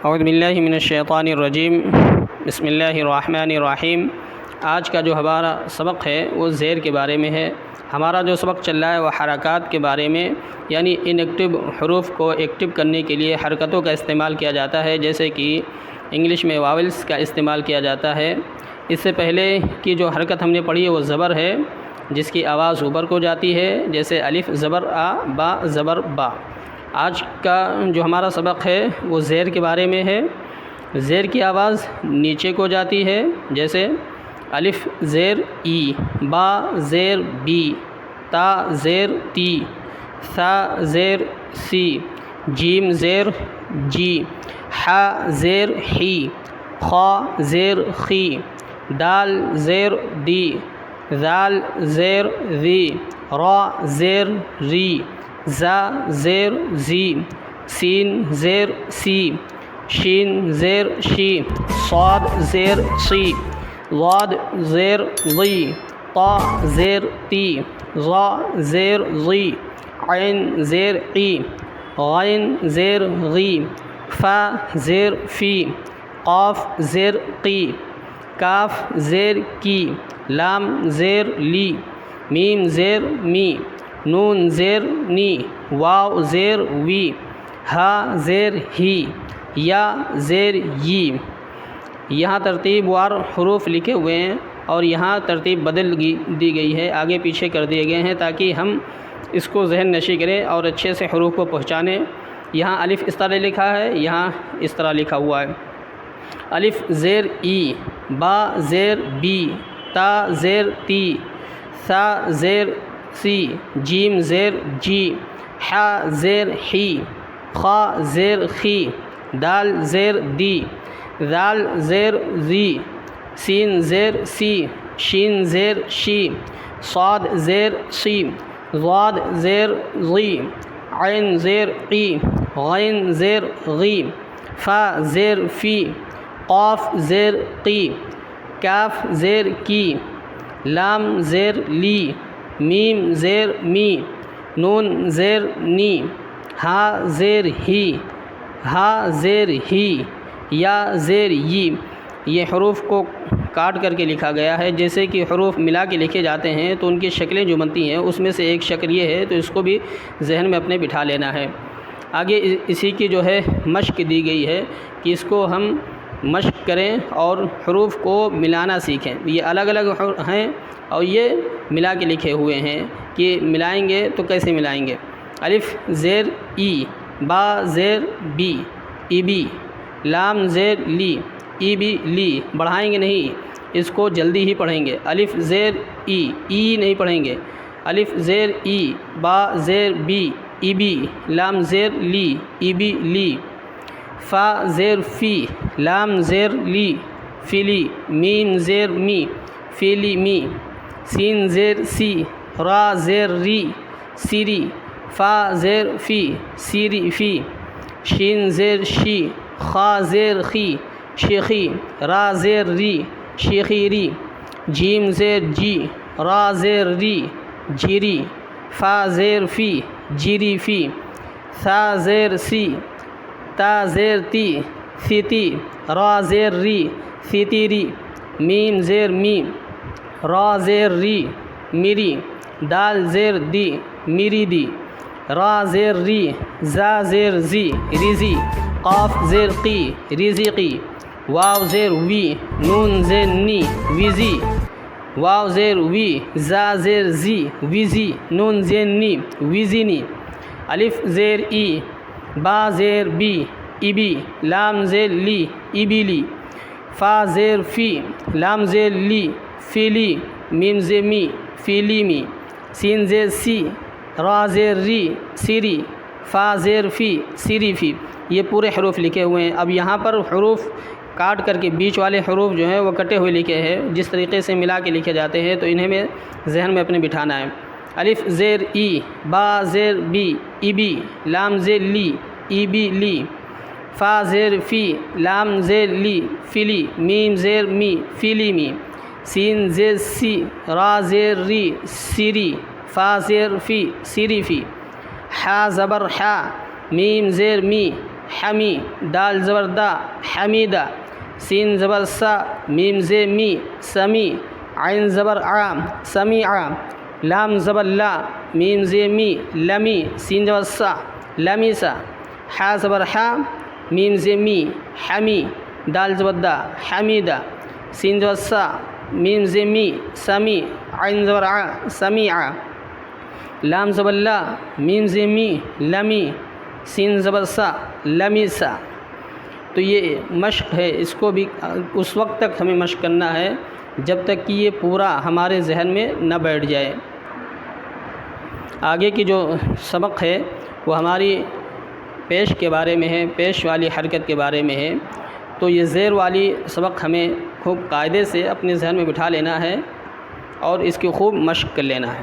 اعوذ باللہ من الشیطان الرجیم بسم اللہ الرحمن الرحیم۔ آج کا جو ہمارا سبق ہے وہ زیر کے بارے میں ہے۔ ہمارا جو سبق چل رہا ہے وہ حرکات کے بارے میں، یعنی ان ایکٹیو حروف کو ایکٹیو کرنے کے لیے حرکتوں کا استعمال کیا جاتا ہے، جیسے کہ انگلش میں واولس کا استعمال کیا جاتا ہے۔ اس سے پہلے کی جو حرکت ہم نے پڑھی ہے وہ زبر ہے، جس کی آواز اوپر کو جاتی ہے، جیسے الف زبر آ، با زبر با۔ آج کا جو ہمارا سبق ہے وہ زیر کے بارے میں ہے۔ زیر کی آواز نیچے کو جاتی ہے، جیسے الف زیر ای، با زیر بی، تا زیر تی، ثا زیر سی، جیم زیر جی، حا زیر حی، خا زیر خی، دال زیر دی، ذال زیر ذی، را زیر ری، زا زیر زی، سین زیر سی، شین زیر شی، صاد زیر صی، ضاد زیر ضی، طا زیر تی، ظا زیر ظی، عین زیر عی، غین زیر غی، فا زیر فی، قاف زیر قی، کاف زیر کی، لام زیر لی، میم زیر می، نون زیر نی، واو زیر وی، ہا زیر ہی، یا زیر یی۔ یہاں ترتیب وار حروف لکھے ہوئے ہیں اور یہاں ترتیب بدل دی گئی ہے، آگے پیچھے کر دیے گئے ہیں تاکہ ہم اس کو ذہن نشی کریں اور اچھے سے حروف کو پہچانیں۔ یہاں الف اس طرح لکھا ہے، یہاں اس طرح لکھا ہوا ہے۔ الف زیر ای، با زیر بی، تا زیر تی، ثا زیر سی، جیم زیر جی، حا زیر حی، خا زیر خی، دال زیر دی، ذال زیر ذی، سین زیر سی، شین زیر شی، صاد زیر سی، ضاد زیر ضی، عین زیر قی، غین زیر غی، فا زیر فی، قاف زیر قی، کاف زیر کی، لام زیر لی، میم زیر می، نون زیر نی، ہا زیر ہی، ہا زیر ہی، یا زیر یی۔ یہ حروف کو کاٹ کر کے لکھا گیا ہے، جیسے کہ حروف ملا کے لکھے جاتے ہیں تو ان کی شکلیں جو بنتی ہیں اس میں سے ایک شکل یہ ہے، تو اس کو بھی ذہن میں اپنے بٹھا لینا ہے۔ آگے اسی کی جو ہے مشق دی گئی ہے کہ اس کو ہم مشق کریں اور حروف کو ملانا سیکھیں۔ یہ الگ الگ ہیں اور یہ ملا کے لکھے ہوئے ہیں کہ ملائیں گے تو کیسے ملائیں گے۔ الف زیر ای، با زیر بی، ای بی، لام زیر لی، ای بی لی، بڑھائیں گے نہیں، اس کو جلدی ہی پڑھیں گے۔ الف زیر ای، ای نہیں پڑھیں گے۔ الف زیر ای، با زیر بی، ای بی، لام زیر لی، ای بی لی، فا زیر فی، لام زیر لی، فیلی، میم زیر می، فیلی می، سین زیر سی، را زیر ری، سیری، فا زیر فی، سیری فی، شین زیر شی، خا زیر خی، شیخی، را زیر ری، شیخی ری، جیم زیر جی، را زیر ری، جیری، فا زیر فی، جیری فی، ثا زیر سی، تا زیر تی، ثیتی، را زیر ری، ثیتی ری، میم زیر می، را زیر ری، میری، دال زیر دی، میری دی، را زیر ری، زا زیر زی، ریزی، قاف زیر قی، ریزقی، واو زیر وی، نون زیر نی، ویزی، واو زیر وی، زا زیر زی، ویزی، نون زیر نی، ویزینی۔ الف زیر ای، با زیر بی، ای بی، لام زیر لی، ای بی لی، فا زیر فی، لام زیر لی، فیلی، میم زیر می، فیلی می، سین زیر سی، را زیر ری، سیری، فا زیر فی، سیری فی۔ یہ پورے حروف لکھے ہوئے ہیں۔ اب یہاں پر حروف کاٹ کر کے بیچ والے حروف جو ہیں وہ کٹے ہوئے لکھے ہیں، جس طریقے سے ملا کے لکھے جاتے ہیں تو انہیں میں ذہن میں اپنے بٹھانا ہے۔ الف زیر ای، با زیر بی، ای بی، لام زیر لی، ای بی لی، فا زیر فی، لام زیر لی، فیلی، میم زیر می، فیلی می، سین زیر سی، را زیر ری، سیری، فا زیر فی، سیری فی، حا زبر حا، میم زیر می، حمی، دال زبر دا حمیدہ، سین زبر سا، میم زے می سمی، عین زبر آ سمیع، لام زبر لا، میم زے می لمی، سین زبر سا لمیسا، حا زبر حا، میم زے می حمی، دال زبر دا حمیدہ، سین زبر سا، میم زے می سمی، عین زبر آ سمیع، لام زبر لا، میم زے می لمی، سین زبر سا لمیسا۔ تو یہ مشق ہے، اس کو بھی اس وقت تک ہمیں مشق کرنا ہے جب تک کہ یہ پورا ہمارے ذہن میں نہ بیٹھ جائے۔ آگے کی جو سبق ہے وہ ہماری پیش کے بارے میں ہے، پیش والی حرکت کے بارے میں ہے۔ تو یہ زیر والی سبق ہمیں خوب قاعدے سے اپنے ذہن میں بٹھا لینا ہے اور اس کی خوب مشق کر لینا ہے۔